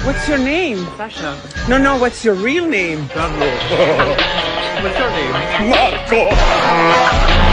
What's your name? Sasha. No, what's your real name? Pablo. What's your name? Marco!